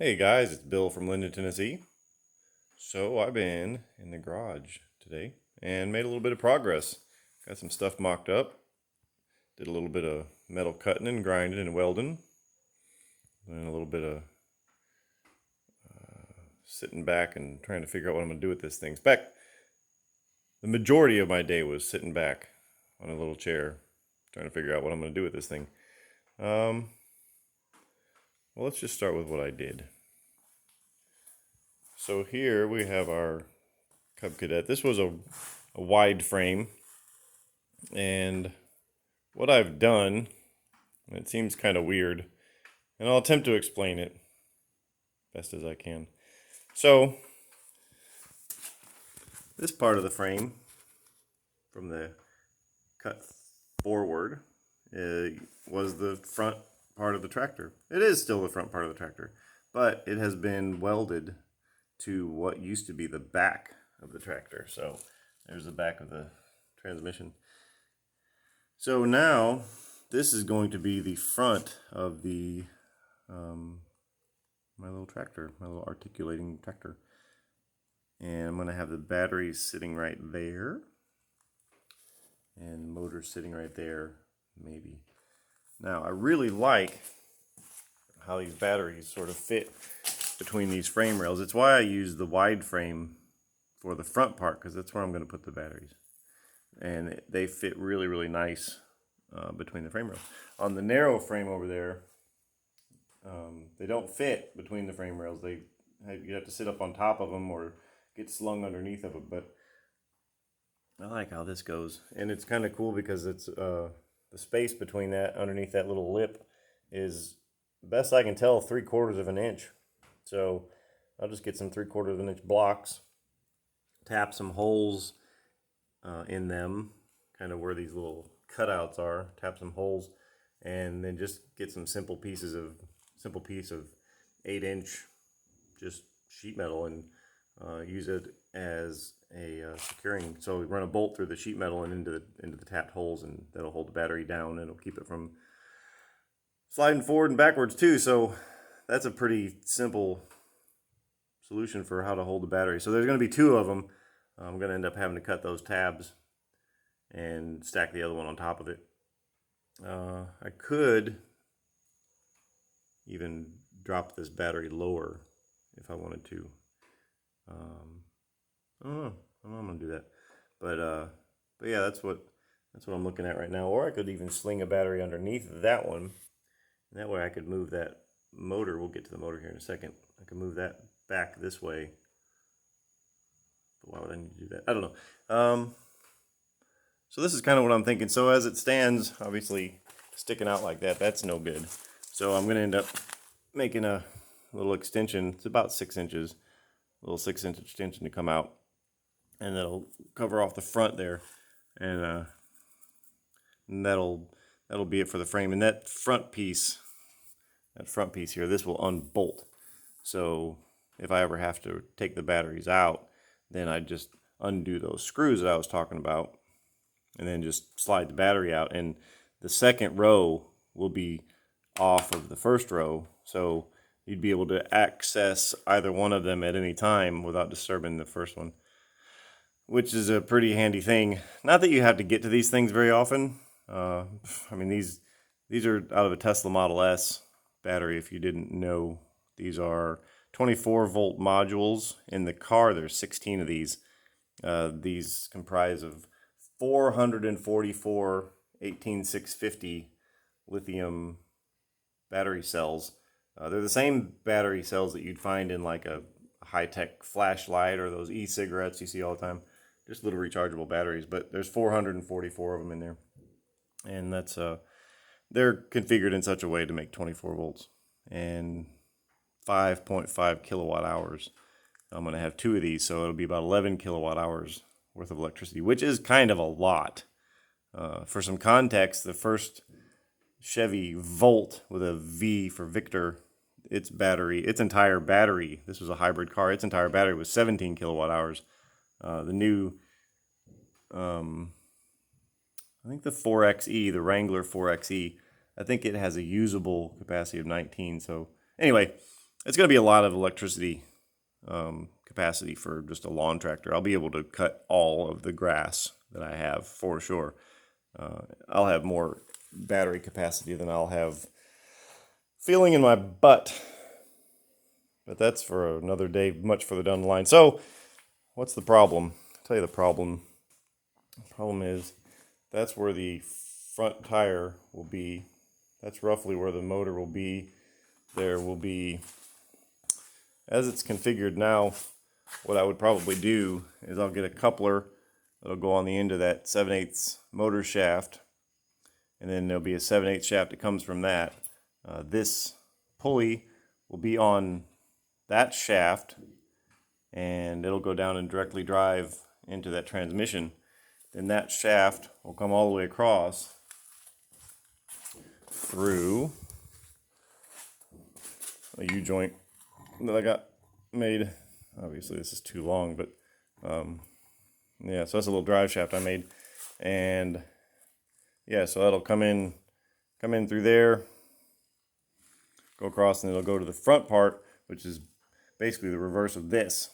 Hey guys, it's Bill from Linden, Tennessee. So I've been in the garage today and made a little bit of progress. Got some stuff mocked up. Did a little bit of metal cutting and grinding and welding. And a little bit of sitting back and trying to figure out what I'm going to do with this thing. The majority of my day was sitting back on a little chair trying to figure out what I'm going to do with this thing. Well, let's just start with what I did. So here we have our Cub Cadet. This was a wide frame, and what I've done, it seems kind of weird, and I'll attempt to explain it best as I can. So this part of the frame from the cut forward was the front part of the tractor. It is still the front part of the tractor, but it has been welded to what used to be the back of the tractor. So there's the back of the transmission. So now this is going to be the front of the my little tractor, my little articulating tractor. And I'm going to have the batteries sitting right there and the motor sitting right there, maybe. Now I really like how these batteries sort of fit between these frame rails. It's why I use the wide frame for the front part, because that's where I'm going to put the batteries. And they fit really, really nice between the frame rails. On the narrow frame over there, they don't fit between the frame rails. You have to sit up on top of them or get slung underneath of it. But I like how this goes, and it's kind of cool because it's the space between that underneath that little lip is, best I can tell, 3/4 of an inch. So I'll just get some 3/4 of an inch blocks, tap some holes in them, kind of where these little cutouts are, tap some holes, and then just get some simple piece of 8-inch just sheet metal and use it as a securing. So we run a bolt through the sheet metal and into the tapped holes, and that'll hold the battery down, and it'll keep it from sliding forward and backwards too. So that's a pretty simple solution for how to hold the battery. So there's going to be 2 of them. I'm going to end up having to cut those tabs and stack the other one on top of it. I could even drop this battery lower if I wanted to. I don't know. I'm going to do that. But yeah, that's what I'm looking at right now. Or I could even sling a battery underneath that one. And that way I could move that motor. We'll get to the motor here in a second. I can move that back this way. But why would I need to do that? I don't know. So this is kind of what I'm thinking. So as it stands, obviously sticking out like that, that's no good. So I'm going to end up making a little extension. It's about 6 inches, a little 6-inch extension to come out, and that'll cover off the front there, and that'll be it for the frame. And that front piece here, this will unbolt. So if I ever have to take the batteries out, then I just undo those screws that I was talking about, and then just slide the battery out, and the second row will be off of the first row, so you'd be able to access either one of them at any time without disturbing the first one, which is a pretty handy thing. Not that you have to get to these things very often. I mean, these are out of a Tesla Model S battery, if you didn't know. These are 24-volt modules. In the car, there's 16 of these. These comprise of 444 18650 lithium battery cells. They're the same battery cells that you'd find in like a high-tech flashlight or those e-cigarettes you see all the time. Just little rechargeable batteries, but there's 444 of them in there. And that's they're configured in such a way to make 24 volts and 5.5 kilowatt hours. I'm going to have 2 of these, so it'll be about 11 kilowatt hours worth of electricity, which is kind of a lot. For some context, the first Chevy Volt with a V for Victor, its entire battery, this was a hybrid car, its entire battery was 17 kilowatt hours. The new, I think the 4xe, the Wrangler 4xe, I think it has a usable capacity of 19. So anyway, it's going to be a lot of electricity capacity for just a lawn tractor. I'll be able to cut all of the grass that I have for sure. I'll have more battery capacity than I'll have feeling in my butt. But that's for another day, much further down the line. So, what's the problem? I'll tell you the problem. The problem is that's where the front tire will be. That's roughly where the motor will be. There will be, as it's configured now, what I would probably do is I'll get a coupler that'll go on the end of that 7/8 motor shaft, and then there'll be a 7/8 shaft that comes from that. This pulley will be on that shaft, and it'll go down and directly drive into that transmission. Then that shaft will come all the way across through a U-joint that I got made. Obviously this is too long, but yeah, so that's a little drive shaft I made. And yeah, so that'll come in through there, go across, and it'll go to the front part, which is basically the reverse of this.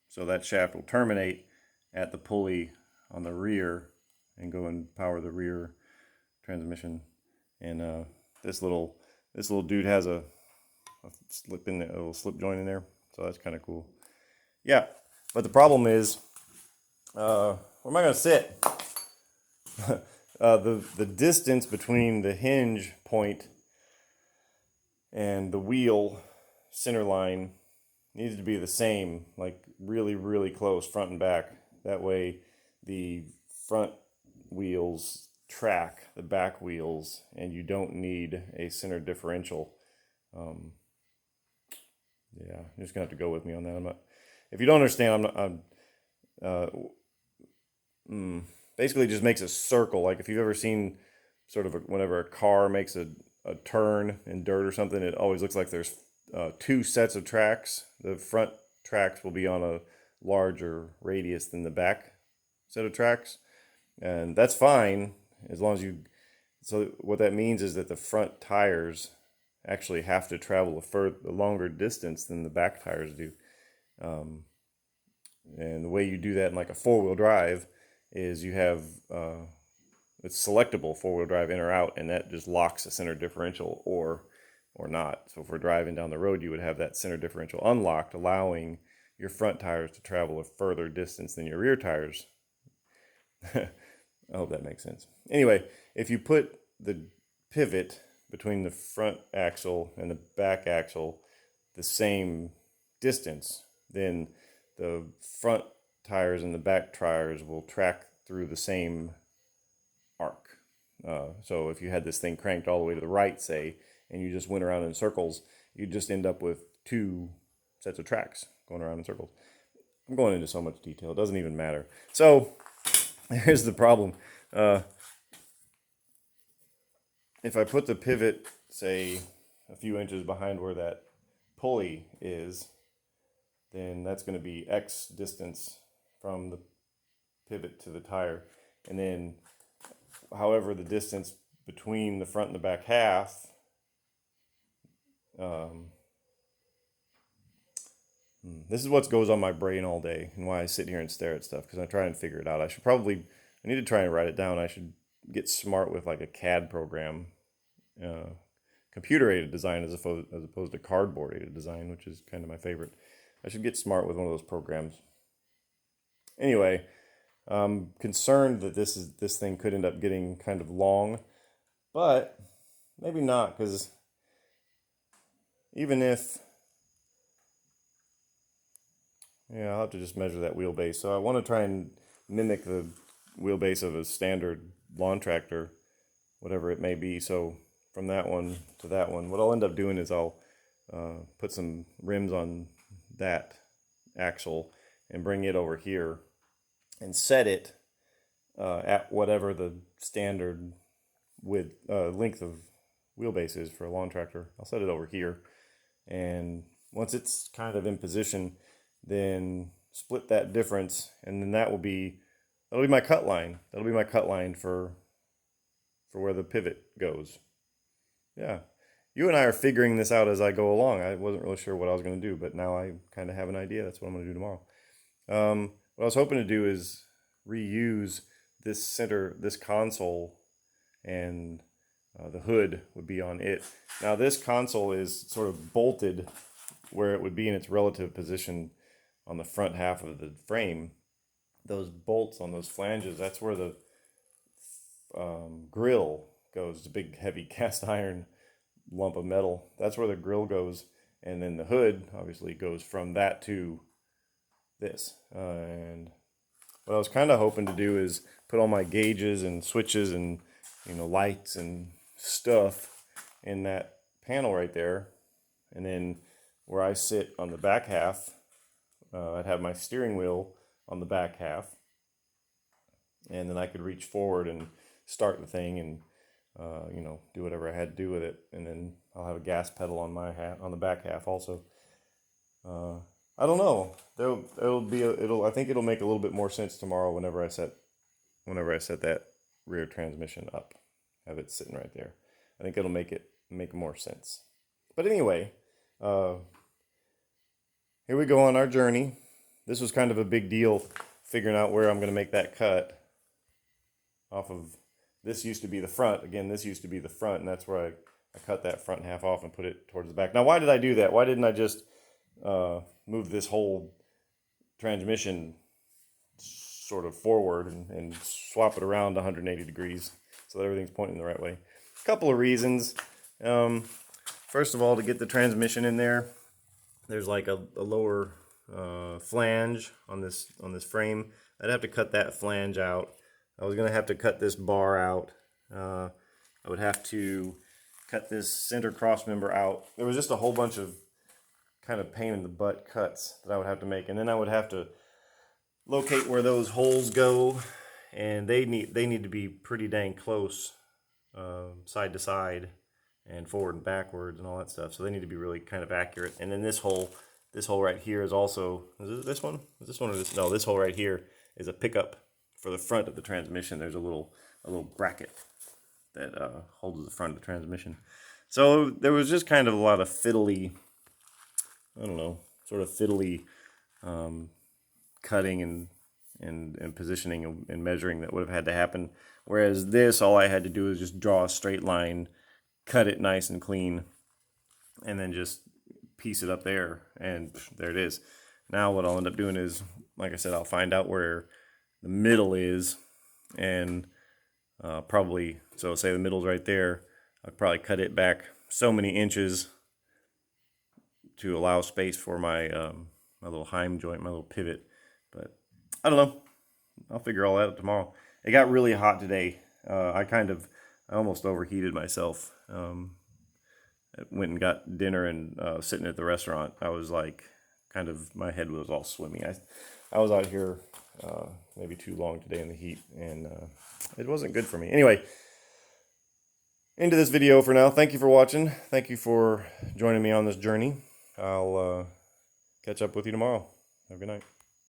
So that shaft will terminate at the pulley on the rear and go and power the rear transmission. And this little dude has a little slip joint in there, so that's kind of cool. Yeah, but the problem is, where am I going to sit? The distance between the hinge point and the wheel center line needs to be the same, like really, really close, front and back. That way the front wheels track the back wheels, and you don't need a center differential. Yeah, you're just gonna have to go with me on that. I'm not. If you don't understand, basically it just makes a circle. Like if you've ever seen sort of whenever a car makes a turn in dirt or something, it always looks like there's two sets of tracks. The front tracks will be on a larger radius than the back set of tracks, and that's fine as long as you. So what that means is that the front tires actually have to travel a longer distance than the back tires do. And the way you do that in like a four-wheel drive is you have it's selectable four-wheel drive in or out, and that just locks a center differential or not. So if we're driving down the road, you would have that center differential unlocked, allowing your front tires to travel a further distance than your rear tires. I hope that makes sense. Anyway, if you put the pivot between the front axle and the back axle the same distance, then the front tires and the back tires will track through the same arc. So if you had this thing cranked all the way to the right, say, and you just went around in circles, you'd just end up with two sets of tracks going around in circles. I'm going into so much detail, it doesn't even matter. So here's the problem. If I put the pivot, say, a few inches behind where that pulley is, then that's going to be X distance from the pivot to the tire. And then, however, the distance between the front and the back half, this is what goes on my brain all day and why I sit here and stare at stuff, because I try and figure it out. I need to try and write it down. I should get smart with like a CAD program, computer-aided design as opposed to cardboard-aided design, which is kind of my favorite. I should get smart with one of those programs. Anyway, I'm concerned that this thing could end up getting kind of long, but maybe not, because even if, yeah, I'll have to just measure that wheelbase. So I want to try and mimic the wheelbase of a standard lawn tractor, whatever it may be. So from that one to that one, what I'll end up doing is I'll put some rims on that axle and bring it over here and set it at whatever the standard length of wheelbase is for a lawn tractor. I'll set it over here, and once it's kind of in position, then split that difference, and then that'll be my cut line. That'll be my cut line for where the pivot goes. Yeah, you and I are figuring this out as I go along. I wasn't really sure what I was going to do, but now I kind of have an idea. That's what I'm going to do tomorrow. What I was hoping to do is reuse this console, and the hood would be on it. Now this console is sort of bolted where it would be in its relative position on the front half of the frame. Those bolts on those flanges, that's where the grill goes, the big heavy cast iron lump of metal. That's where the grill goes, and then the hood obviously goes from that to this. And what I was kind of hoping to do is put all my gauges and switches and lights and stuff in that panel right there, and then where I sit on the back half, I'd have my steering wheel on the back half, and then I could reach forward and start the thing and do whatever I had to do with it, and then I'll have a gas pedal on on the back half also. I don't know. I think it'll make a little bit more sense tomorrow whenever I set that rear transmission up, have it sitting right there. I think it'll make more sense. But anyway, here we go on our journey. This was kind of a big deal, figuring out where I'm going to make that cut off of. This used to be the front. Again, this used to be the front, and that's where I cut that front half off and put it towards the back. Now, why did I do that? Why didn't I just move this whole transmission sort of forward and swap it around 180 degrees so that everything's pointing the right way? A couple of reasons. First of all, to get the transmission in there, there's like a lower flange on this frame. I'd have to cut that flange out. I was going to have to cut this bar out. I would have to cut this center cross member out. There was just a whole bunch of kind of pain in the butt cuts that I would have to make, and then I would have to locate where those holes go, and they need to be pretty dang close, side to side and forward and backwards and all that stuff. So they need to be really kind of accurate. And then this hole right here is also, is it this one? Is this one or this? No, this hole right here is a pickup for the front of the transmission. There's a little bracket that holds the front of the transmission. So there was just kind of a lot of fiddly, I don't know, sort of fiddly cutting and positioning and measuring that would have had to happen. Whereas this, all I had to do is just draw a straight line, cut it nice and clean, and then just piece it up there, and there it is. Now what I'll end up doing is, like I said, I'll find out where the middle is, and probably, so say the middle's right there, I'll probably cut it back so many inches to allow space for my my little heim joint, my little pivot. But I don't know. I'll figure all that out tomorrow. It got really hot today. I almost overheated myself. I went and got dinner, and sitting at the restaurant, I was like, my head was all swimming. I was out here maybe too long today in the heat, and it wasn't good for me. Anyway, into this video for now. Thank you for watching. Thank you for joining me on this journey. I'll catch up with you tomorrow. Have a good night.